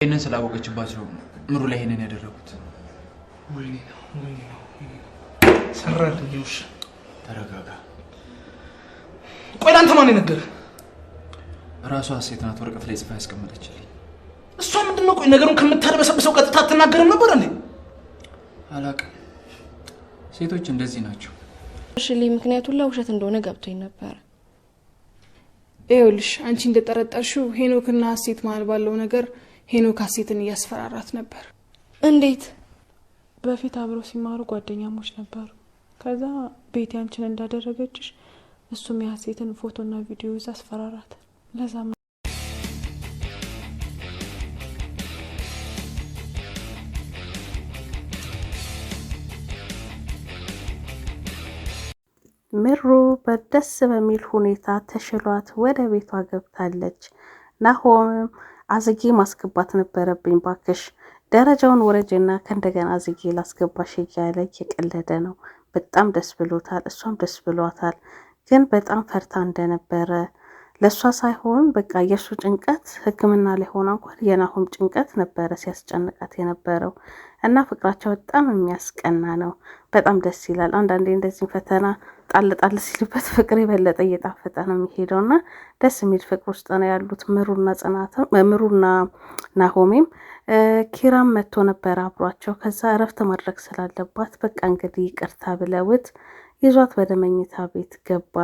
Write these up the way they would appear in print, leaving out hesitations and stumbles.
ይሄንን ስላወቀችባቸው ምሩ ላይ ይሄንን ያደረጉት። ወይኔ ሰራልኝሽ። ተረጋጋ። ቆይ አንተ ማን ነገር? ራሷ ሴት ናት ወረቀት ላይ ጽፋ ያስቀመጠችልኝ። እሷ ምንድነው? ቆይ ነገሩን ከምታደበሰብሰው ቀጥታ አትናገርም ነበር እንዴ? አላውቅም። ሴቶች እንደዚህ ናቸው። እሺ ምክንያቱም ለውሸት እንደሆነ ገብቶኝ ነበር። ይኸውልሽ አንቺ እንደጠረጠርሽው ሄኖክና ሀሴት መሀል ባለው ነገር ሄኖክ ሀሴትን እያስፈራራት ነበር። እንዴት? በፊት አብረው ሲማሩ ጓደኛሞች ነበሩ። ከዛ ቤቲ አንቺን እንዳደረገችሽ እሱም የሀሴትን ፎቶና ቪዲዮ ይዛ አስፈራራት። ለዛም ምሩ በደስ በሚል ሁኔታ ተሽሏት ወደ ቤቷ ገብታለች። ናሆምም አዝጌ ማስገባት ነበረብኝ ባክሽ፣ ደረጃውን ወረጅና ከእንደገና አዝጌ ላስገባሽ እያለ እየቀለደ ነው። በጣም ደስ ብሎታል፣ እሷም ደስ ብሏታል። ግን በጣም ፈርታ እንደነበረ ለእሷ ሳይሆን በቃ የእሱ ጭንቀት ሕክምና ላይ ሆና እንኳን የናሆም ጭንቀት ነበረ ሲያስጨንቃት የነበረው እና ፍቅራቸው በጣም የሚያስቀና ነው። በጣም ደስ ይላል። አንዳንዴ እንደዚህ ፈተና ጣል ጣል ሲልበት ፍቅር የበለጠ እየጣፈጠ ነው የሚሄደው እና ደስ የሚል ፍቅር ውስጥ ነው ያሉት ምሩና ናሆሜም። ኪራም መጥቶ ነበር አብሯቸው። ከዛ እረፍት ማድረግ ስላለባት በቃ እንግዲህ ይቅርታ ብለውት ይዟት ወደ መኝታ ቤት ገባ።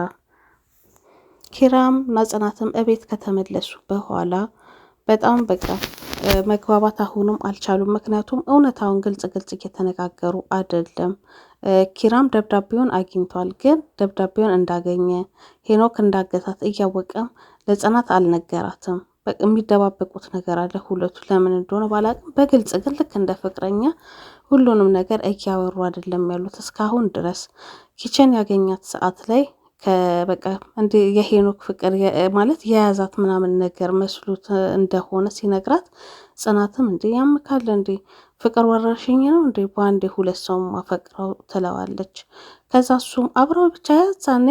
ኪራም ናጽናትም እቤት ከተመለሱ በኋላ በጣም በቃ መግባባት አሁንም አልቻሉም። ምክንያቱም እውነታውን ግልጽ እየተነጋገሩ አይደለም። ኪራም ደብዳቤውን አግኝቷል፣ ግን ደብዳቤውን እንዳገኘ ሄኖክ እንዳገታት እያወቀም ለጽናት አልነገራትም። የሚደባበቁት ነገር አለ ሁለቱ፣ ለምን እንደሆነ ባላቅም በግልጽ ግን ልክ እንደ ፍቅረኛ ሁሉንም ነገር እያወሩ አይደለም ያሉት እስካሁን ድረስ። ኪችን ያገኛት ሰዓት ላይ በቃ እንደ የሄኖክ ፍቅር ማለት የያዛት ምናምን ነገር መስሎት እንደሆነ ሲነግራት ጽናትም እንዴ ያምካል እንዴ ፍቅር ወረርሽኝ ነው እንዴ በአንዴ ሁለት ሰው ማፈቅረው ትለዋለች። ከዛ እሱም አብረው ብቻ ያዛኔ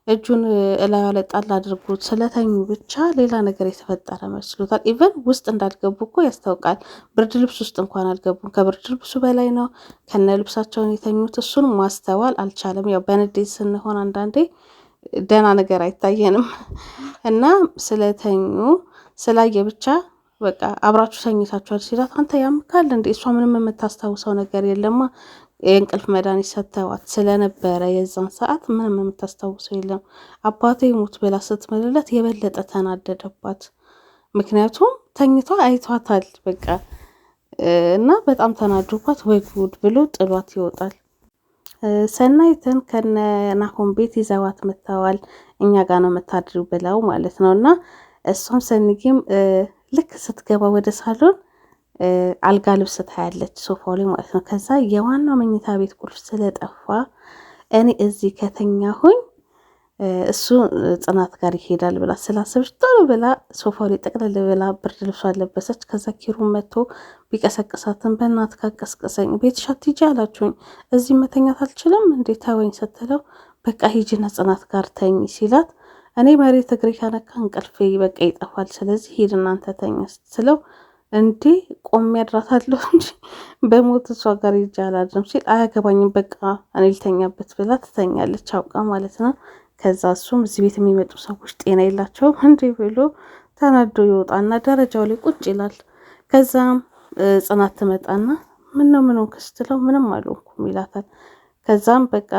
እጁን እላዩ ላይ ጣል አድርጎት ስለተኙ ብቻ ሌላ ነገር የተፈጠረ መስሎታል። ኢቨን ውስጥ እንዳልገቡ እኮ ያስታውቃል። ብርድ ልብስ ውስጥ እንኳን አልገቡም። ከብርድ ልብሱ በላይ ነው ከነ ልብሳቸውን የተኙት። እሱን ማስተዋል አልቻለም። ያው በንዴት ስንሆን አንዳንዴ ደህና ነገር አይታየንም እና ስለተኙ ስላየ ብቻ በቃ አብራችሁ ተኝታችኋል ሲላት አንተ ያምካል እንዴ እሷ ምንም የምታስታውሰው ነገር የለማ የእንቅልፍ መድኃኒት ሰጥተዋት ስለነበረ የዛን ሰዓት ምንም የምታስታውሰው የለም። አባቴ ሙት ብላ ስትመልለት የበለጠ ተናደደባት። ምክንያቱም ተኝቷ አይቷታል በቃ እና በጣም ተናዶባት ወይ ጉድ ብሎ ጥሏት ይወጣል። ሰናይትን ከነ ናሆም ቤት ይዘዋት መጥተዋል። እኛ ጋር ነው መታድሩ ብለው ማለት ነው። እና እሷም ሰንጊም ልክ ስትገባ ወደ ሳሎን አልጋ ልብስ ታያለች ሶፋው ላይ ማለት ነው። ከዛ የዋናው መኝታ ቤት ቁልፍ ስለጠፋ እኔ እዚህ ከተኛሁኝ እሱ ጽናት ጋር ይሄዳል ብላ ስላሰበች ቶሎ ብላ ሶፋው ላይ ጠቅለል ብላ ብርድ ልብሷ አለበሰች። ከዛ ኪሩን መጥቶ ቢቀሰቅሳትን በእናትህ ካቀስቀሰኝ ቤትሽ አትሂጂ አላችሁኝ እዚህ መተኛት አልችልም እንዴ ተወኝ ስትለው በቃ ሂጂና ጽናት ጋር ተኝ ሲላት እኔ መሬት እግሬ ከነካ እንቅልፌ በቃ ይጠፋል፣ ስለዚህ ሂድ እናንተ ተኛ ስትለው እንዴ ቆሜ አድራታለሁ እንጂ በሞት እሷ ጋር ሂጂ አላድርም ሲል አያገባኝም በቃ እኔ ልተኛበት ብላ ትተኛለች አውቃ ማለት ነው። ከዛ እሱም እዚህ ቤት የሚመጡ ሰዎች ጤና የላቸውም እንዴ ብሎ ተናዶ ይወጣና ደረጃው ላይ ቁጭ ይላል። ከዛም ጽናት ትመጣና ምን ስትለው ምንም አልሆንኩም ይላታል። ከዛም በቃ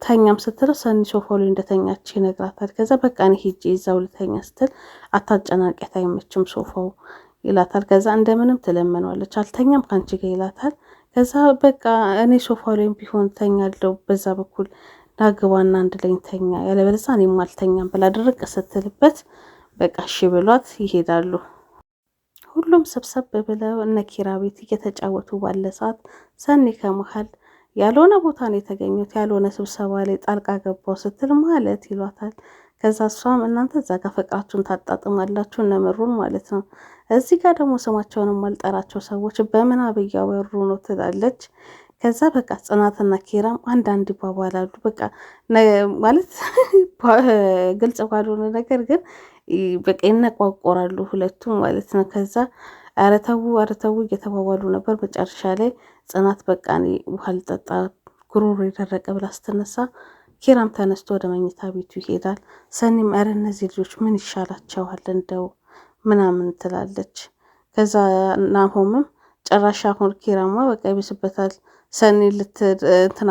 ተኛም ስትለው ሰኒ ሶፋው ላይ እንደተኛች ይነግራታል። ከዛ በቃ እኔ ሂጄ እዛው ልተኛ ስትል አታጨናቂያት አይመችም ሶፋው ይላታል። ከዛ እንደምንም ትለምነዋለች። አልተኛም ካንቺ ጋር ይላታል። ከዛ በቃ እኔ ሶፋው ላይም ቢሆን ተኛለው በዛ በኩል ዳግባና አንድ ላይ ተኛ ያለበለዚያ እኔም አልተኛም ብላ ድርቅ ስትልበት በቃ እሺ ብሏት ይሄዳሉ። ሁሉም ሰብሰብ ብለው እነ ኪራ ቤት እየተጫወቱ ባለ ሰዓት ሰኒ ከመሃል ያልሆነ ቦታ ነው የተገኙት፣ ያልሆነ ስብሰባ ላይ ጣልቃ ገባው ስትል ማለት ይሏታል። ከዛ እሷም እናንተ እዛ ጋር ፍቅራችሁን ታጣጥማላችሁ እነምሩን ማለት ነው፣ እዚህ ጋር ደግሞ ስማቸውንም አልጠራቸው ሰዎች በምናብ እያወሩ ነው ትላለች። ከዛ በቃ ጽናትና ኪራም አንዳንድ ይባባላሉ። በቃ ማለት ግልጽ ባልሆነ ነገር ግን በቃ ይነቋቆራሉ ሁለቱም ማለት ነው። ከዛ ኧረ ተው እየተባባሉ ነበር። መጨረሻ ላይ ጽናት በቃ እኔ ውሃ ልጠጣ ጉሮሮ የደረቀ ብላ ስትነሳ ኪራም ተነስቶ ወደ መኝታ ቤቱ ይሄዳል። ሰኒም ኧረ እነዚህ ልጆች ምን ይሻላቸዋል እንደው ምናምን ትላለች። ከዛ ናሆምም ጭራሽ አሁን ኪራማ በቃ ይብስበታል ሰኒ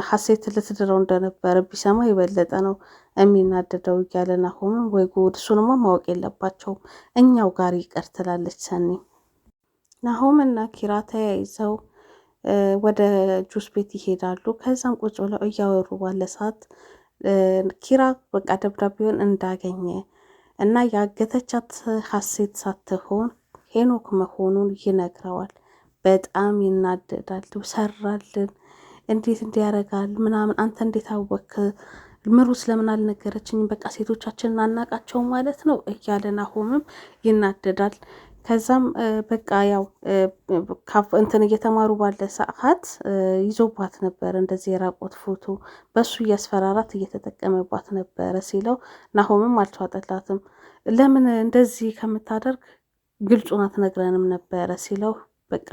ሀሴት ልትድረው እንደነበረ ቢሰማ የበለጠ ነው የሚናደደው እያለ ናሆምም ወይ ጉድ እሱንማ ማወቅ የለባቸውም እኛው ጋር ይቀር ትላለች ሰኒ። ናሆም እና ኪራ ተያይዘው ወደ ጁስ ቤት ይሄዳሉ። ከዛም ቁጭ ብለው እያወሩ ባለ ሰዓት ኪራ በቃ ደብዳቤውን እንዳገኘ እና ያገተቻት ሀሴት ሳትሆን ሄኖክ መሆኑን ይነግረዋል። በጣም ይናደዳል። ሰራልን እንዴት እንዲያረጋል ምናምን አንተ እንዴት አወክ? ምሩ ስለምን አልነገረችኝም? በቃ ሴቶቻችንን አናቃቸው ማለት ነው እያለ ናሆምም ይናደዳል። ከዛም በቃ ያው እንትን እየተማሩ ባለ ሰዓት ይዞባት ነበር እንደዚህ የራቆት ፎቶ በሱ እያስፈራራት እየተጠቀመባት ነበረ ሲለው ናሆምም አልተዋጠላትም። ለምን እንደዚህ ከምታደርግ ግልጹን አትነግረንም ነበረ ሲለው በቃ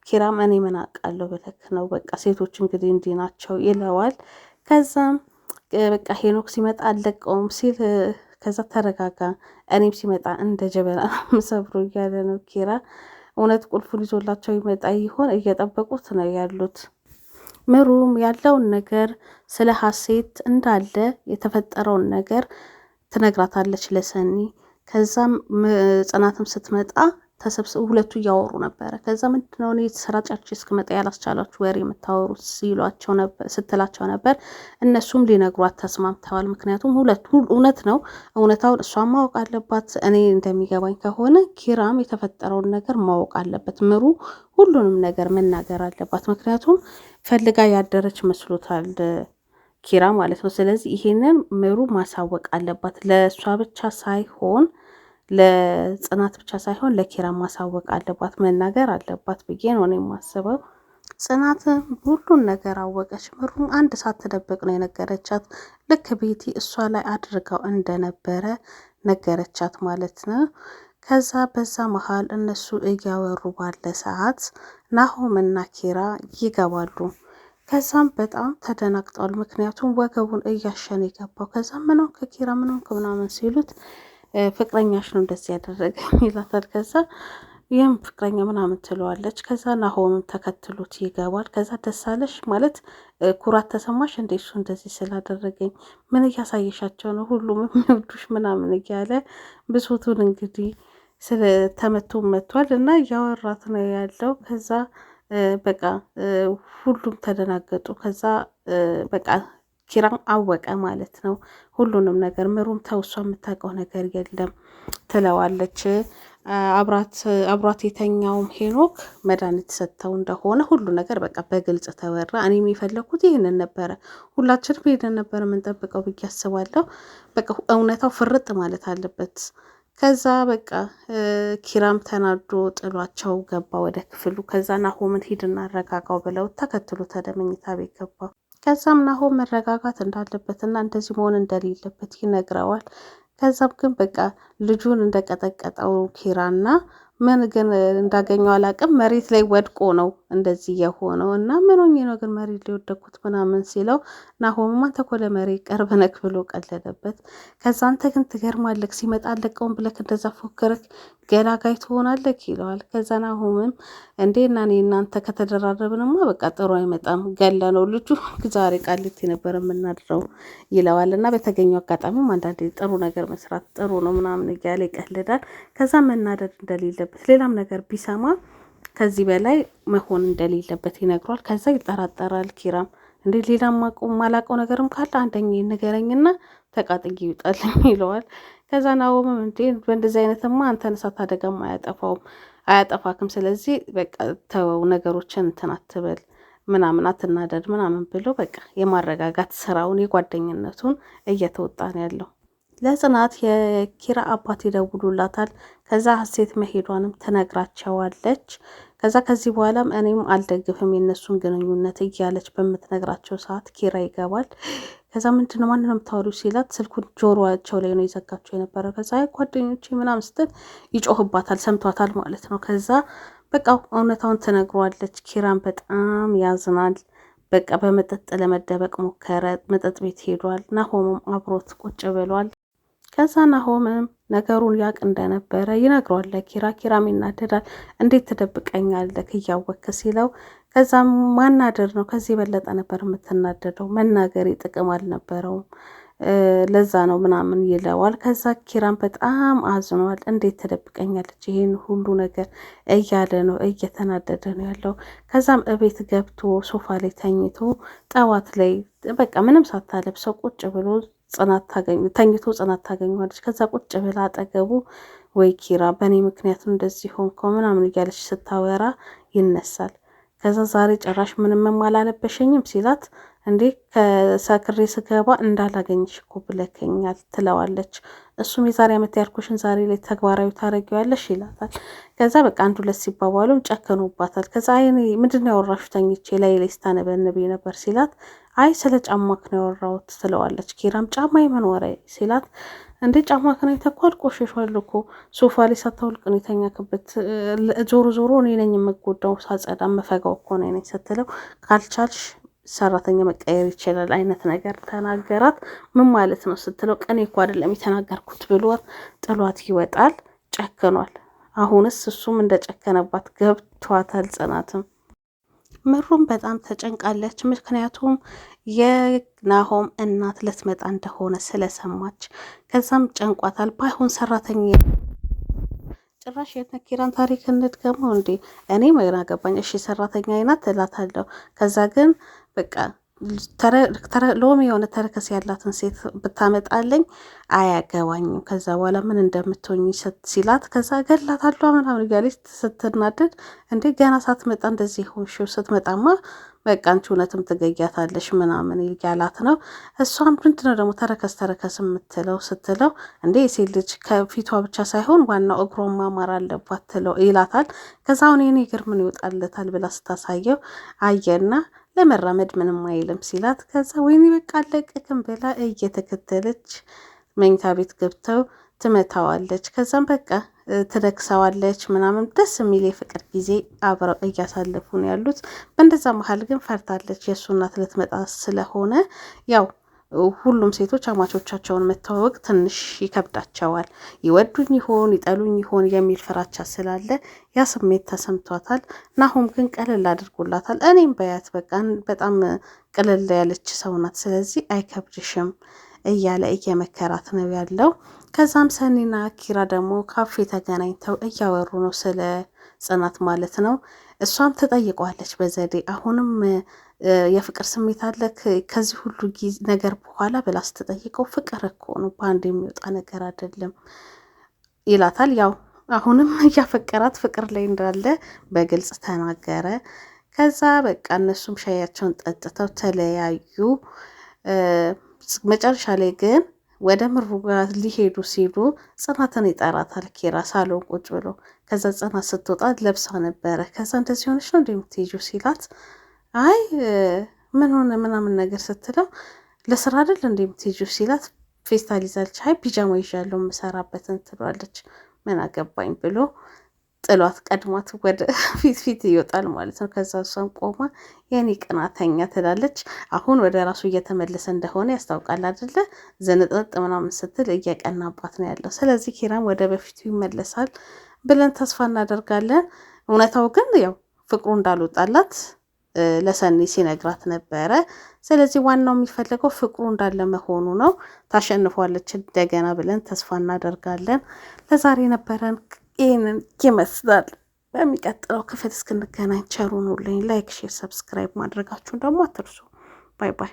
ኪራም እኔ ምን አውቃለሁ ብለክ ነው በቃ ሴቶች እንግዲህ እንዲህ ናቸው ይለዋል። ከዛም በቃ ሄኖክ ሲመጣ አልለቀውም ሲል ከዛ ተረጋጋ እኔም ሲመጣ እንደ ጀበና ምሰብሮ እያለ ነው ኪራ። እውነት ቁልፉን ይዞላቸው ይመጣ ይሆን? እየጠበቁት ነው ያሉት። ምሩም ያለውን ነገር ስለ ሀሴት እንዳለ የተፈጠረውን ነገር ትነግራታለች ለሰኒ። ከዛም ጽናትም ስትመጣ ተሰብስበው ሁለቱ እያወሩ ነበረ። ከዛ ምንድነው እኔ ስራ ጨርሼ እስክመጣ ያላስቻላችሁ ወሬ የምታወሩት ሲሏቸው ነበር ስትላቸው ነበር። እነሱም ሊነግሯት ተስማምተዋል። ምክንያቱም ሁለቱ እውነት ነው እውነታውን እሷን ማወቅ አለባት። እኔ እንደሚገባኝ ከሆነ ኪራም የተፈጠረውን ነገር ማወቅ አለበት። ምሩ ሁሉንም ነገር መናገር አለባት። ምክንያቱም ፈልጋ ያደረች መስሎታል ኪራ ማለት ነው። ስለዚህ ይሄንን ምሩ ማሳወቅ አለባት። ለእሷ ብቻ ሳይሆን ለጽናት ብቻ ሳይሆን ለኪራ ማሳወቅ አለባት፣ መናገር አለባት ብዬ ነው የማስበው። ጽናትም ሁሉን ነገር አወቀች። ምሩም አንድ ሳትደብቅ ነው የነገረቻት። ልክ ቤቲ እሷ ላይ አድርገው እንደነበረ ነገረቻት ማለት ነው። ከዛ በዛ መሀል እነሱ እያወሩ ባለ ሰዓት ናሆም እና ኪራ ይገባሉ። ከዛም በጣም ተደናግጠዋል። ምክንያቱም ወገቡን እያሸን የገባው። ከዛ ምነው ከኪራ ምነው ምናምን ሲሉት ፍቅረኛሽ ነው እንደዚህ ያደረገኝ ይላታል። ከዛ ይህም ፍቅረኛ ምናምን ትለዋለች። ከዛ ናሆምም ተከትሎት ይገባል። ከዛ ደሳለሽ ማለት ኩራት ተሰማሽ እንደ እሱ እንደዚህ ስላደረገኝ ምን እያሳየሻቸው ነው ሁሉም የሚወዱሽ ምናምን እያለ ብሶቱን እንግዲህ ስለተመቶ መጥቷል እና እያወራት ነው ያለው። ከዛ በቃ ሁሉም ተደናገጡ። ከዛ በቃ ኪራም አወቀ ማለት ነው ሁሉንም ነገር። ምሩም ተውሷ የምታውቀው ነገር የለም ትለዋለች። አብሯት የተኛውም ሄኖክ መድኃኒት ሰጥተው እንደሆነ ሁሉ ነገር በቃ በግልጽ ተወራ። እኔ የሚፈለግኩት ይህንን ነበረ። ሁላችንም ሄደን ነበር የምንጠብቀው ብዬ አስባለሁ። በቃ እውነታው ፍርጥ ማለት አለበት። ከዛ በቃ ኪራም ተናዶ ጥሏቸው ገባ ወደ ክፍሉ። ከዛ ናሆምን ሂድና አረጋጋው ብለው ተከትሎ ወደ መኝታ ቤት ገባ። ከዛም ናሆም መረጋጋት እንዳለበትና እንደዚህ መሆን እንደሌለበት ይነግረዋል። ከዛም ግን በቃ ልጁን እንደቀጠቀጠው ኪራና ምን ግን እንዳገኘው አላውቅም መሬት ላይ ወድቆ ነው እንደዚህ የሆነው እና ምን ሆኜ ነው ግን መሬት ላይ ወደኩት ምናምን ሲለው ናሆምማ አንተ እኮ ለመሬት ቅርብ ነክ ብሎ ቀለደበት። ከዛ አንተ ግን ትገርማለህ ሲመጣ አለቀውን ብለክ እንደዛ ፎከረክ ገላጋይ ትሆናለህ ይለዋል። ከዛ ናሆምም እንዴ እና እኔ እናንተ ከተደራረብንማ በቃ ጥሩ አይመጣም ገለ ነው ልጁ ዛሬ ቃሊቲ ነበር የምናድረው ይለዋል። እና በተገኘው አጋጣሚም አንዳንዴ ጥሩ ነገር መስራት ጥሩ ነው ምናምን እያለ ይቀልዳል። ከዛ መናደድ እንደሌለበት ሌላም ነገር ቢሰማ ከዚህ በላይ መሆን እንደሌለበት ይነግሯል። ከዛ ይጠራጠራል ኪራም እንዴ ሌላ ማላውቀው ነገርም ካለ አንደኛ ንገረኝና ተቃጥዬ ይውጣልኝ ይለዋል። ከዛ ናሆምም እንዴ በእንደዚህ አይነትማ አንተን እሳት አደጋም አያጠፋክም ስለዚህ በቃ ተወው ነገሮችን እንትን አትበል ምናምን አትናደድ ምናምን ብሎ በቃ የማረጋጋት ስራውን የጓደኝነቱን እየተወጣ ነው ያለው። ለጽናት የኪራ አባት ይደውሉላታል። ከዛ ሀሴት መሄዷንም ትነግራቸዋለች። ከዛ ከዚህ በኋላም እኔም አልደግፍም የነሱን ግንኙነት እያለች በምትነግራቸው ሰዓት ኪራ ይገባል። ከዛ ምንድነው ማንንም የምታወሪው ሲላት ስልኩን ጆሮአቸው ላይ ነው የዘጋቸው የነበረው። ከዛ ጓደኞቼ ምናምን ስትል ይጮህባታል፣ ሰምቷታል ማለት ነው። ከዛ በቃ እውነታውን ትነግሯለች። ኪራም በጣም ያዝናል። በቃ በመጠጥ ለመደበቅ ሞከረ። መጠጥ ቤት ሄዷል። ናሆምም አብሮት ቁጭ ብሏል። ከዛ ናሆምም ነገሩን ያቅ እንደነበረ ይነግሯል ለኪራ። ኪራም ይናደዳል። እንዴት ትደብቀኛለህ እያወክ ሲለው ከዛም ማናደድ ነው፣ ከዚህ የበለጠ ነበር የምትናደደው፣ መናገሬ ጥቅም አልነበረውም፣ ለዛ ነው ምናምን ይለዋል። ከዛ ኪራም በጣም አዝኗል። እንዴት ትደብቀኛለች ይሄን ሁሉ ነገር እያለ ነው፣ እየተናደደ ነው ያለው። ከዛም እቤት ገብቶ ሶፋ ላይ ተኝቶ ጠዋት ላይ በቃ ምንም ሳታለብሰው ቁጭ ብሎ ተኝቶ ጽናት ታገኘዋለች። ከዛ ቁጭ ብላ አጠገቡ ወይ ኪራ በእኔ ምክንያት እንደዚህ ሆንኮ ምናምን እያለች ስታወራ ይነሳል። ከዛ ዛሬ ጭራሽ ምንም አላለበሸኝም ሲላት እንዴ ከሰክሬ ስገባ እንዳላገኝሽ እኮ ብለከኛል ትለዋለች። እሱም የዛሬ ዓመት ያልኩሽን ዛሬ ላይ ተግባራዊ ታደርጊዋለሽ ይላታል። ከዛ በቃ አንድ ሁለት ሲባባሉም ጨከኑባታል። ከዛ አይ ምንድነው ያወራሹ ተኝቼ ላይ ስታነበንብ ነበር ሲላት አይ ስለ ጫማክ ነው ያወራሁት ትለዋለች። ኪራም ጫማ የመኖረ ሲላት እንዴ ጫማክ ነው ተኳል ቆሽሿል እኮ ሶፋ ላይ ሳታውልቅ ነው የተኛክበት፣ ዞሮ ዞሮ እኔ ነኝ የምጎዳው ሳጸዳ መፈጋው እኮ ነኝ ስትለው ካልቻልሽ ሰራተኛ መቀየር ይችላል አይነት ነገር ተናገራት። ምን ማለት ነው ስትለው ቀኔ እኮ አይደለም የተናገርኩት ብሎ ጥሏት ይወጣል። ጨክኗል። አሁንስ እሱም እንደጨከነባት ገብቷታል ጽናትም። ምሩም በጣም ተጨንቃለች። ምክንያቱም የናሆም እናት ልትመጣ እንደሆነ ስለሰማች ከዛም ጨንቋታል። ባይሆን ሰራተኛ ጭራሽ የነኪራን ታሪክ እንድትገመው እንዴ እኔ ምን አገባኝ፣ እሺ ሰራተኛ አይናት እላታለሁ። ከዛ ግን በቃ ሎሚ የሆነ ተረከስ ያላትን ሴት ብታመጣለኝ አያገባኝም፣ ከዛ በኋላ ምን እንደምትሆኝ ሲላት ከዛ ገላታለሁ ምናምን እያለች ስትናደድ እንዴ ገና ሳትመጣ እንደዚህ ሆንሽው፣ ስትመጣማ በቃ አንቺ እውነትም ትገያታለሽ ምናምን እያላት ነው። እሷም ምንድነው ደግሞ ተረከስ የምትለው ስትለው እንዴ የሴት ልጅ ከፊቷ ብቻ ሳይሆን ዋናው እግሯን ማማር አለባት ትለው ይላታል። ከዛ አሁን የኔ እግር ምን ይወጣለታል ብላ ስታሳየው አየና ለመራመድ ምንም አይልም ሲላት ከዛ ወይኔ በቃ አለቅክም ብላ እየተከተለች መኝታ ቤት ገብተው ትመታዋለች። ከዛም በቃ ትነክሰዋለች ምናምን ደስ የሚል የፍቅር ጊዜ አብረው እያሳለፉ ነው ያሉት። በእንደዛ መሀል ግን ፈርታለች። የእሱ እናት ልትመጣ ስለሆነ ያው ሁሉም ሴቶች አማቾቻቸውን መተዋወቅ ትንሽ ይከብዳቸዋል። ይወዱኝ ይሆን ይጠሉኝ ይሆን የሚል ፍራቻ ስላለ ያ ስሜት ተሰምቷታል። ናሆም ግን ቀለል አድርጎላታል። እኔም በያት በቃ በጣም ቀለል ያለች ሰው ናት፣ ስለዚህ አይከብድሽም እያለ እየመከራት ነው ያለው። ከዛም ሰኒና ኪራ ደግሞ ካፌ ተገናኝተው እያወሩ ነው ስለ ጽናት ማለት ነው። እሷም ትጠይቀዋለች በዘዴ አሁንም የፍቅር ስሜት አለ ከዚህ ሁሉ ነገር በኋላ ብላ ስትጠይቀው ፍቅር እኮ ነው በአንድ የሚወጣ ነገር አይደለም ይላታል። ያው አሁንም እያፈቀራት ፍቅር ላይ እንዳለ በግልጽ ተናገረ። ከዛ በቃ እነሱም ሻያቸውን ጠጥተው ተለያዩ። መጨረሻ ላይ ግን ወደ ምሩ ጋር ሊሄዱ ሲሉ ጽናትን ይጠራታል ኪራ ሳሎን ቁጭ ብሎ። ከዛ ጽናት ስትወጣ ለብሳ ነበረ። ከዛ እንደዚህ ሆነች ነው እንደምትሄጂው ሲላት አይ ምን ሆነ ምናምን ነገር ስትለው ለስራ አይደል እንደምትሄጂው ሲላት ፌስታል ይዛለች። አይ ፒጃማ ይዣለሁ የምሰራበትን ትሏለች። ምን አገባኝ ብሎ ጥሏት ቀድሟት ወደ ፊት ይወጣል ማለት ነው። ከዛ እሷም ቆማ የኔ ቅናተኛ ትላለች። አሁን ወደ ራሱ እየተመለሰ እንደሆነ ያስታውቃል አይደለ? ዝንጥጥ ምናምን ስትል እየቀናባት ነው ያለው። ስለዚህ ኪራም ወደ በፊቱ ይመለሳል ብለን ተስፋ እናደርጋለን። እውነታው ግን ያው ፍቅሩ እንዳልወጣላት ለሰኒ ሲነግራት ነበረ። ስለዚህ ዋናው የሚፈለገው ፍቅሩ እንዳለ መሆኑ ነው። ታሸንፏለች እንደገና ብለን ተስፋ እናደርጋለን። ለዛሬ ነበረን ይህንን ይመስላል። በሚቀጥለው ክፍል እስክንገናኝ ቸር ሁኑልኝ። ላይክ፣ ሼር፣ ሰብስክራይብ ማድረጋችሁን ደግሞ አትርሱ። ባይ ባይ።